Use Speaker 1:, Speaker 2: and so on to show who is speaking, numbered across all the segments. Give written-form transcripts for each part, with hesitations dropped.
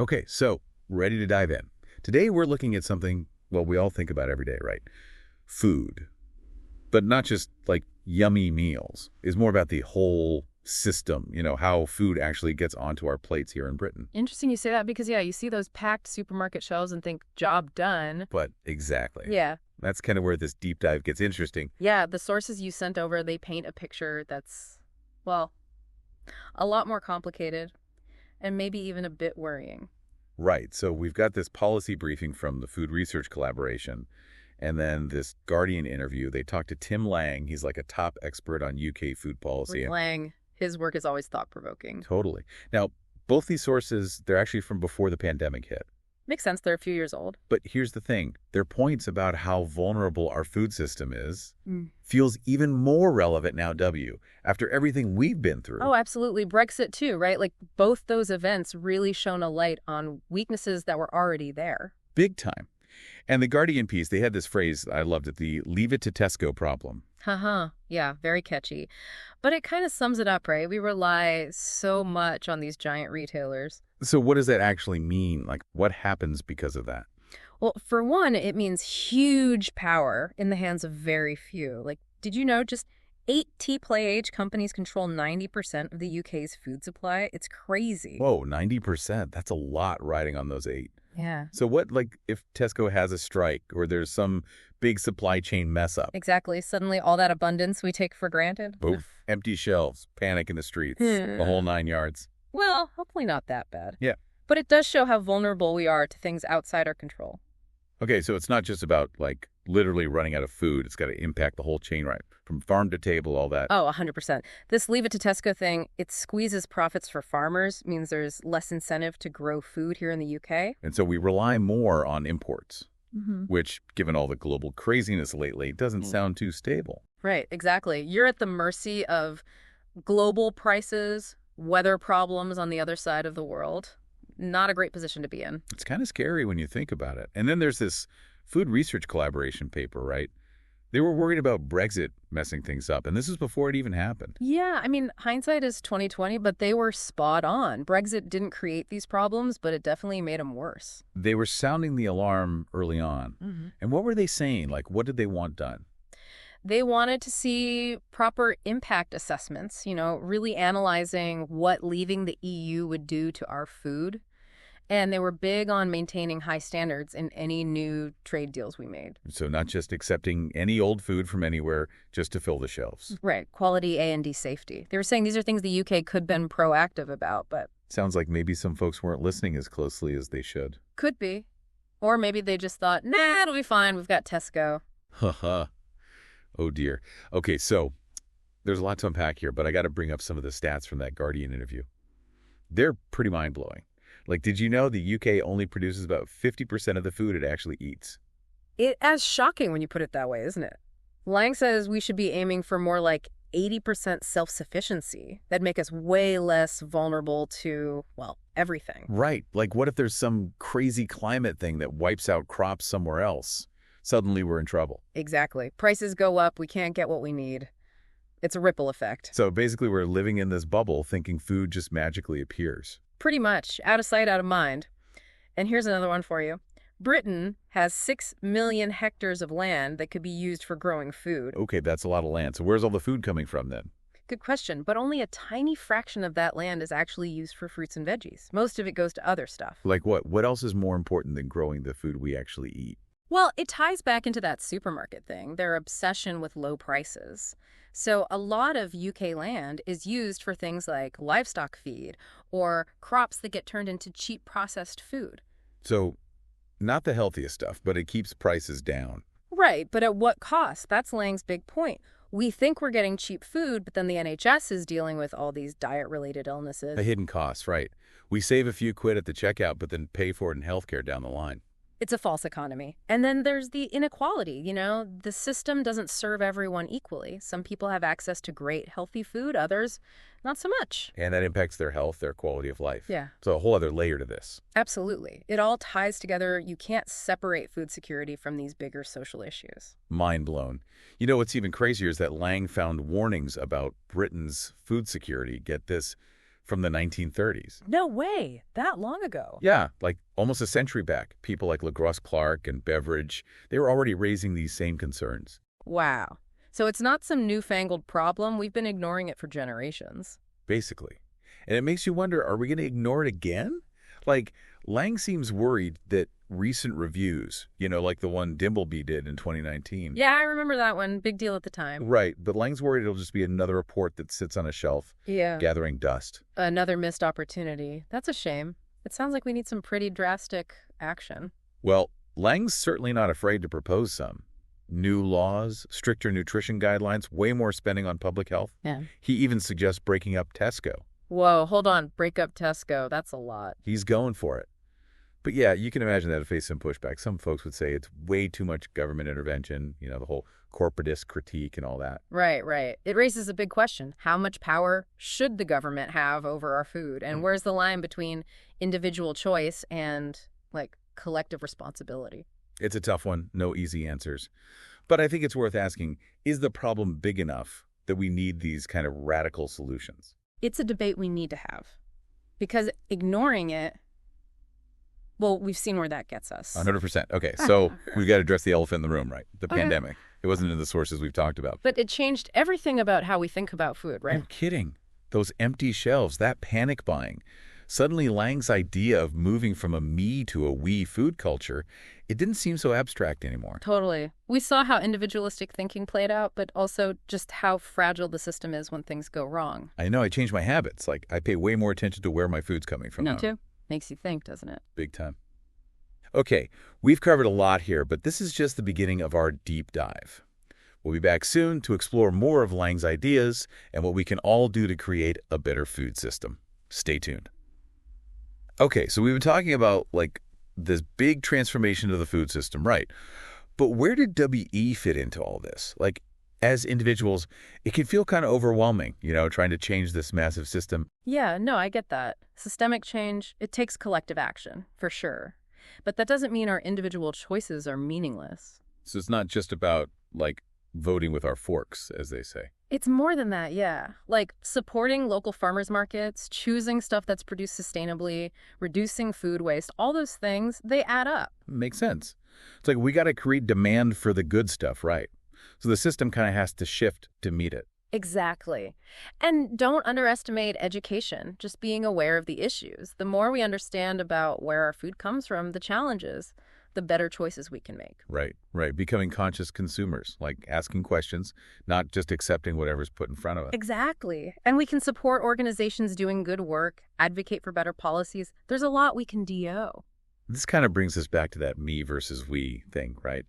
Speaker 1: Okay, so ready to dive in. Today we're looking at something, well, we all think about every day, right? Food. But not just like yummy meals. It's more about the whole system, how food actually gets onto our plates here in Britain.
Speaker 2: Interesting you say that because, yeah, you see those packed supermarket shelves and think, job done.
Speaker 1: But exactly.
Speaker 2: Yeah.
Speaker 1: That's kind of where this deep dive gets interesting.
Speaker 2: Yeah, the sources you sent over, they paint a picture that's, well, a lot more complicated and maybe even a bit worrying.
Speaker 1: Right. So we've got this policy briefing from the Food Research Collaboration, and then this Guardian interview. They talked to Tim Lang. He's like a top expert on UK food policy.
Speaker 2: With Lang, his work is always thought-provoking.
Speaker 1: Totally. Now, both these sources, they're actually from before the pandemic hit.
Speaker 2: Makes sense. They're a few years old.
Speaker 1: But here's the thing. Their points about how vulnerable our food system is feels even more relevant now, after everything we've been through.
Speaker 2: Oh, absolutely. Brexit, too, right? Like, both those events really shone a light on weaknesses that were already there.
Speaker 1: Big time. And the Guardian piece, they had this phrase, I loved it, the leave it to Tesco problem.
Speaker 2: Haha. Yeah, very catchy. But it kind of sums it up, right? We rely so much on these giant retailers.
Speaker 1: So what does that actually mean? Like, what happens because of that?
Speaker 2: Well, for one, it means huge power in the hands of very few. Like, did you know just 8 tea-play-age companies control 90% of the UK's food supply? It's crazy.
Speaker 1: Whoa, 90%. That's a lot riding on those 8.
Speaker 2: Yeah.
Speaker 1: So what, like, if Tesco has a strike or there's some big supply chain mess up?
Speaker 2: Exactly. Suddenly all that abundance we take for granted.
Speaker 1: Oof. Empty shelves, panic in the streets, the whole 9 yards.
Speaker 2: Well, hopefully not that bad.
Speaker 1: Yeah.
Speaker 2: But it does show how vulnerable we are to things outside our control.
Speaker 1: Okay, so it's not just about, like, literally running out of food. It's got to impact the whole chain, right? From farm to table, all that.
Speaker 2: Oh, 100%. This leave it to Tesco thing, it squeezes profits for farmers, means there's less incentive to grow food here in the UK.
Speaker 1: And so we rely more on imports, which, given all the global craziness lately, doesn't sound too stable.
Speaker 2: Right, exactly. You're at the mercy of global prices, weather problems on the other side of the world. Not a great position to be in.
Speaker 1: It's kind of scary when you think about it. And then there's this Food Research Collaboration paper, right? They were worried about Brexit messing things up, and this is before it even happened.
Speaker 2: Yeah, I mean, hindsight is 20/20, but they were spot on. Brexit didn't create these problems, but it definitely made them worse.
Speaker 1: They were sounding the alarm early on. And what were they saying? Like, what did they want done?
Speaker 2: They wanted to see proper impact assessments, really analyzing what leaving the EU would do to our food. And they were big on maintaining high standards in any new trade deals we made.
Speaker 1: So not just accepting any old food from anywhere just to fill the shelves.
Speaker 2: Right. Quality, A&D safety. They were saying these are things the UK could have been proactive about, but...
Speaker 1: Sounds like maybe some folks weren't listening as closely as they should.
Speaker 2: Could be. Or maybe they just thought, nah, it'll be fine. We've got Tesco.
Speaker 1: Haha. Oh, dear. Okay, so there's a lot to unpack here, but I got to bring up some of the stats from that Guardian interview. They're pretty mind-blowing. Like, did you know the UK only produces about 50% of the food it actually eats?
Speaker 2: It's shocking when you put it that way, isn't it? Lang says we should be aiming for more like 80% self-sufficiency. That'd make us way less vulnerable to, well, everything.
Speaker 1: Right. Like, what if there's some crazy climate thing that wipes out crops somewhere else? Suddenly we're in trouble.
Speaker 2: Exactly. Prices go up, we can't get what we need. It's a ripple effect.
Speaker 1: So basically we're living in this bubble thinking food just magically appears.
Speaker 2: Pretty much. Out of sight, out of mind. And here's another one for you. Britain has 6 million hectares of land that could be used for growing food.
Speaker 1: Okay, that's a lot of land. So where's all the food coming from then?
Speaker 2: Good question, but only a tiny fraction of that land is actually used for fruits and veggies. Most of it goes to other stuff.
Speaker 1: Like what? What else is more important than growing the food we actually eat?
Speaker 2: Well, it ties back into that supermarket thing, their obsession with low prices. So a lot of UK land is used for things like livestock feed or crops that get turned into cheap processed food.
Speaker 1: So not the healthiest stuff, but it keeps prices down.
Speaker 2: Right, but at what cost? That's Lang's big point. We think we're getting cheap food, but then the NHS is dealing with all these diet-related illnesses.
Speaker 1: A hidden cost, right. We save a few quid at the checkout, but then pay for it in healthcare down the line.
Speaker 2: It's a false economy. And then there's the inequality, the system doesn't serve everyone equally. Some people have access to great, healthy food, others not so much.
Speaker 1: And that impacts their health, their quality of life.
Speaker 2: Yeah.
Speaker 1: So a whole other layer to this.
Speaker 2: Absolutely. It all ties together. You can't separate food security from these bigger social issues.
Speaker 1: Mind blown. You know, what's even crazier is that Lang found warnings about Britain's food security. Get this. from the 1930s.
Speaker 2: No way. That long ago.
Speaker 1: Yeah, like almost a century back. People like LaGrosse Clark and Beveridge, they were already raising these same concerns.
Speaker 2: Wow. So it's not some newfangled problem. We've been ignoring it for generations.
Speaker 1: Basically. And it makes you wonder, are we going to ignore it again? Like, Lang seems worried that recent reviews, like the one Dimbleby did in 2019.
Speaker 2: Yeah, I remember that one. Big deal at the time.
Speaker 1: Right, but Lang's worried it'll just be another report that sits on a shelf, gathering dust.
Speaker 2: Another missed opportunity. That's a shame. It sounds like we need some pretty drastic action.
Speaker 1: Well, Lang's certainly not afraid to propose some. New laws, stricter nutrition guidelines, way more spending on public health.
Speaker 2: Yeah.
Speaker 1: He even suggests breaking up Tesco.
Speaker 2: Whoa, hold on. Break up Tesco. That's a lot.
Speaker 1: He's going for it. But yeah, you can imagine that to face some pushback. Some folks would say it's way too much government intervention, the whole corporatist critique and all that.
Speaker 2: Right. It raises a big question. How much power should the government have over our food? And where's the line between individual choice and, collective responsibility?
Speaker 1: It's a tough one. No easy answers. But I think it's worth asking, is the problem big enough that we need these kind of radical solutions?
Speaker 2: It's a debate we need to have. Because ignoring it, well, we've seen where that gets us.
Speaker 1: 100%. Okay, so we've got to address the elephant in the room, right? The pandemic. It wasn't in the sources we've talked about.
Speaker 2: But it changed everything about how we think about food, right?
Speaker 1: No kidding. Those empty shelves, that panic buying. Suddenly, Lang's idea of moving from a me to a we food culture, it didn't seem so abstract anymore.
Speaker 2: Totally. We saw how individualistic thinking played out, but also just how fragile the system is when things go wrong.
Speaker 1: I know. I changed my habits. I pay way more attention to where my food's coming from.
Speaker 2: Me too. Makes you think, doesn't it?
Speaker 1: Big time. Okay, we've covered a lot here, but this is just the beginning of our deep dive. We'll be back soon to explore more of Lang's ideas and what we can all do to create a better food system. Stay tuned. Okay, so we've been talking about, this big transformation of the food system, right? But where did WE fit into all this? As individuals, it can feel kind of overwhelming, trying to change this massive system.
Speaker 2: Yeah, no, I get that. Systemic change, it takes collective action, for sure. But that doesn't mean our individual choices are meaningless.
Speaker 1: So it's not just about, voting with our forks, as they say.
Speaker 2: It's more than that, yeah. Supporting local farmers markets, choosing stuff that's produced sustainably, reducing food waste, all those things, they add up.
Speaker 1: Makes sense. It's we got to create demand for the good stuff, right? So the system kind of has to shift to meet it.
Speaker 2: Exactly. And don't underestimate education, just being aware of the issues. The more we understand about where our food comes from, the challenges, the better choices we can make.
Speaker 1: Right. Becoming conscious consumers, asking questions, not just accepting whatever's put in front of us.
Speaker 2: Exactly. And we can support organizations doing good work, advocate for better policies. There's a lot we can do.
Speaker 1: This kind of brings us back to that me versus we thing, right?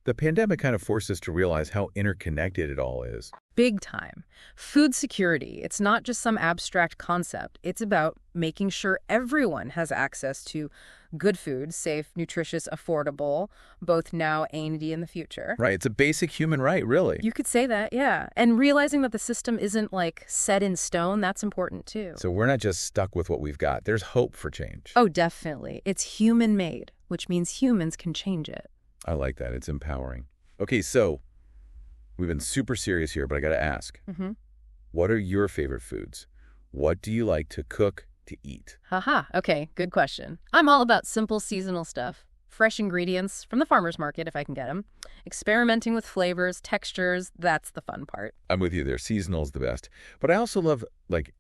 Speaker 1: The pandemic kind of forced us to realize how interconnected it all is.
Speaker 2: Big time. Food security, it's not just some abstract concept. It's about making sure everyone has access to good food, safe, nutritious, affordable, both now and in the future.
Speaker 1: Right. It's a basic human right, really.
Speaker 2: You could say that, yeah. And realizing that the system isn't set in stone, that's important too.
Speaker 1: So we're not just stuck with what we've got. There's hope for change.
Speaker 2: Oh, definitely. It's human-made, which means humans can change it.
Speaker 1: I like that. It's empowering. Okay, so we've been super serious here, but I got to ask. What are your favorite foods? What do you like to cook, to eat?
Speaker 2: Haha. Okay, good question. I'm all about simple seasonal stuff. Fresh ingredients from the farmer's market, if I can get them. Experimenting with flavors, textures, that's the fun part.
Speaker 1: I'm with you there. Seasonal is the best. But I also love,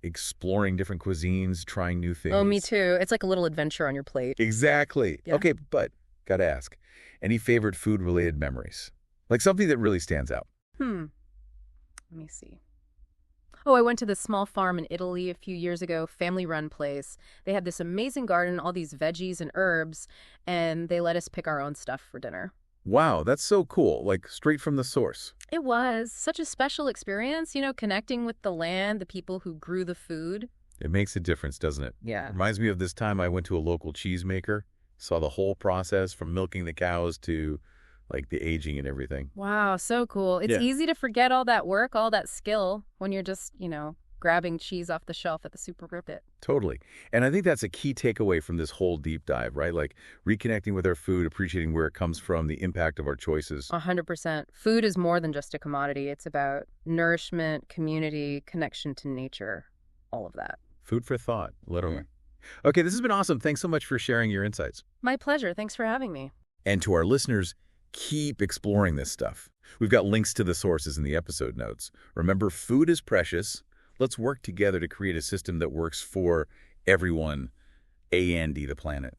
Speaker 1: exploring different cuisines, trying new things.
Speaker 2: Oh, me too. It's like a little adventure on your plate.
Speaker 1: Exactly. Yeah. Okay, but got to ask. Any favorite food-related memories? Something that really stands out.
Speaker 2: Let me see. Oh, I went to this small farm in Italy a few years ago, family-run place. They had this amazing garden, all these veggies and herbs, and they let us pick our own stuff for dinner.
Speaker 1: Wow, that's so cool. Straight from the source.
Speaker 2: It was such a special experience, connecting with the land, the people who grew the food.
Speaker 1: It makes a difference, doesn't it?
Speaker 2: Yeah.
Speaker 1: Reminds me of this time I went to a local cheesemaker, saw the whole process from milking the cows to the aging and everything.
Speaker 2: Wow, so cool. It's easy to forget all that work, all that skill when you're just, grabbing cheese off the shelf at the supermarket.
Speaker 1: Totally. And I think that's a key takeaway from this whole deep dive, right? Reconnecting with our food, appreciating where it comes from, the impact of our choices.
Speaker 2: 100%. Food is more than just a commodity. It's about nourishment, community, connection to nature, all of that.
Speaker 1: Food for thought, literally. Okay, this has been awesome. Thanks so much for sharing your insights.
Speaker 2: My pleasure. Thanks for having me.
Speaker 1: And to our listeners, keep exploring this stuff. We've got links to the sources in the episode notes. Remember, food is precious. Let's work together to create a system that works for everyone, and the planet.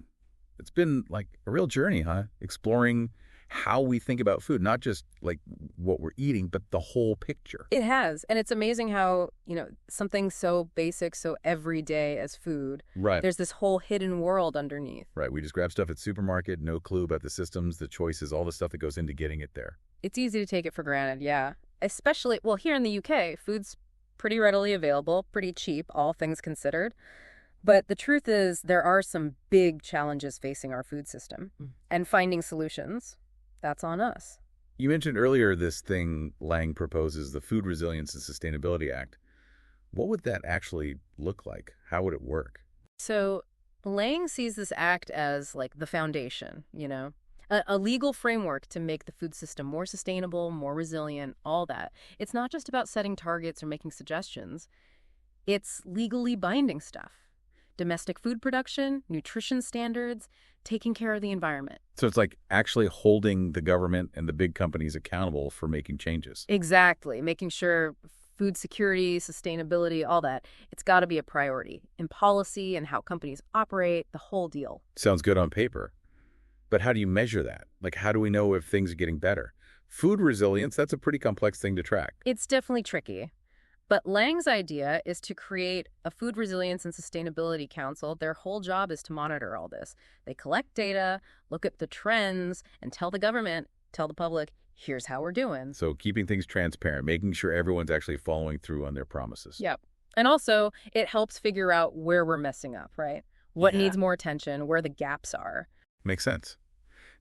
Speaker 1: It's been like a real journey, huh? Exploring how we think about food, not just like what we're eating, but the whole picture.
Speaker 2: It has. And it's amazing how, something so basic, so everyday as food,
Speaker 1: Right.
Speaker 2: there's this whole hidden world underneath.
Speaker 1: Right. We just grab stuff at supermarket, no clue about the systems, the choices, all the stuff that goes into getting it there.
Speaker 2: It's easy to take it for granted, yeah. Especially, well, here in the UK, food's pretty readily available, pretty cheap, all things considered. But the truth is there are some big challenges facing our food system. And finding solutions, that's on us.
Speaker 1: You mentioned earlier this thing Lang proposes, the Food Resilience and Sustainability Act. What would that actually look like? How would it work?
Speaker 2: So Lang sees this act as like the foundation, a legal framework to make the food system more sustainable, more resilient, all that. It's not just about setting targets or making suggestions. It's legally binding stuff. Domestic food production, nutrition standards, taking care of the environment.
Speaker 1: So it's like actually holding the government and the big companies accountable for making changes.
Speaker 2: Exactly. Making sure food security, sustainability, all that, it's got to be a priority in policy and how companies operate, the whole deal.
Speaker 1: Sounds good on paper. But how do you measure that? Like, how do we know if things are getting better? Food resilience, that's a pretty complex thing to track.
Speaker 2: It's definitely tricky. But Lang's idea is to create a Food Resilience and Sustainability Council. Their whole job is to monitor all this. They collect data, look at the trends, and tell the government, tell the public, here's how we're doing.
Speaker 1: So keeping things transparent, making sure everyone's actually following through on their promises.
Speaker 2: Yep. And also, it helps figure out where we're messing up, right? What needs more attention, where the gaps are.
Speaker 1: Makes sense.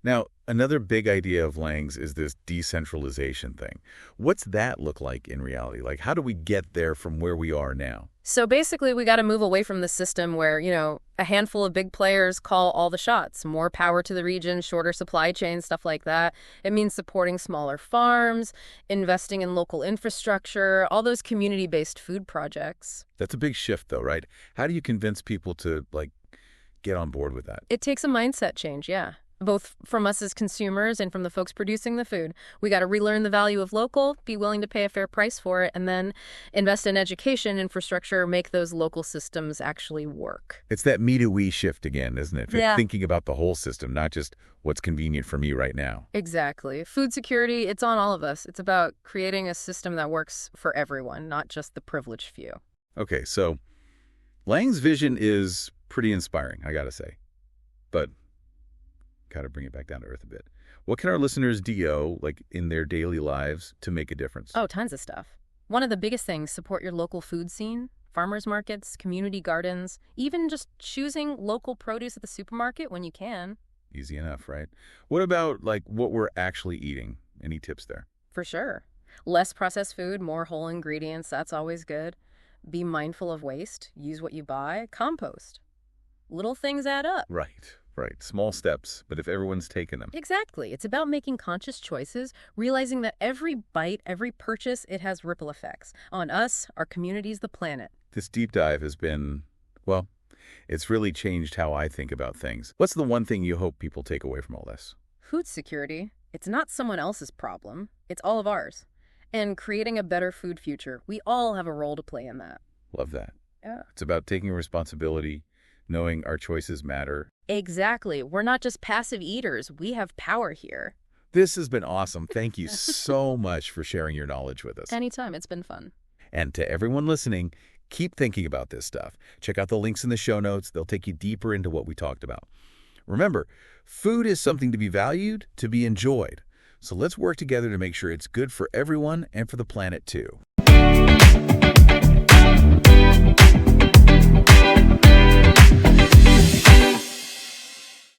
Speaker 1: Now, another big idea of Lang's is this decentralization thing. What's that look like in reality? Like, how do we get there from where we are now?
Speaker 2: So basically, we got to move away from the system where, a handful of big players call all the shots. More power to the region, shorter supply chains, stuff like that. It means supporting smaller farms, investing in local infrastructure, all those community-based food projects.
Speaker 1: That's a big shift, though, right? How do you convince people to, get on board with that?
Speaker 2: It takes a mindset change, yeah. Both from us as consumers and from the folks producing the food. We got to relearn the value of local, be willing to pay a fair price for it, and then invest in education, infrastructure, make those local systems actually work.
Speaker 1: It's that me to we shift again, isn't it?
Speaker 2: Yeah.
Speaker 1: Thinking about the whole system, not just what's convenient for me right now.
Speaker 2: Exactly. Food security, it's on all of us. It's about creating a system that works for everyone, not just the privileged few.
Speaker 1: Okay, so Lang's vision is pretty inspiring, I gotta say. But got to bring it back down to earth a bit. What can our listeners do, in their daily lives, to make a difference?
Speaker 2: Oh, tons of stuff. One of the biggest things, support your local food scene, farmers markets, community gardens, even just choosing local produce at the supermarket when you can.
Speaker 1: Easy enough, right? What about, what we're actually eating? Any tips there?
Speaker 2: For sure. Less processed food, more whole ingredients, that's always good. Be mindful of waste, use what you buy, compost. Little things add up.
Speaker 1: Right. Small steps, but if everyone's taking them.
Speaker 2: Exactly. It's about making conscious choices, realizing that every bite, every purchase, it has ripple effects on us, our communities, the planet.
Speaker 1: This deep dive has been, it's really changed how I think about things. What's the one thing you hope people take away from all this?
Speaker 2: Food security, it's not someone else's problem. It's all of ours. And creating a better food future, we all have a role to play in that.
Speaker 1: Love that.
Speaker 2: Yeah.
Speaker 1: It's about taking responsibility, knowing our choices matter.
Speaker 2: Exactly. We're not just passive eaters. We have power here.
Speaker 1: This has been awesome. Thank you so much for sharing your knowledge with us.
Speaker 2: Anytime. It's been fun.
Speaker 1: And to everyone listening, keep thinking about this stuff. Check out the links in the show notes. They'll take you deeper into what we talked about. Remember, food is something to be valued, to be enjoyed. So let's work together to make sure it's good for everyone and for the planet too.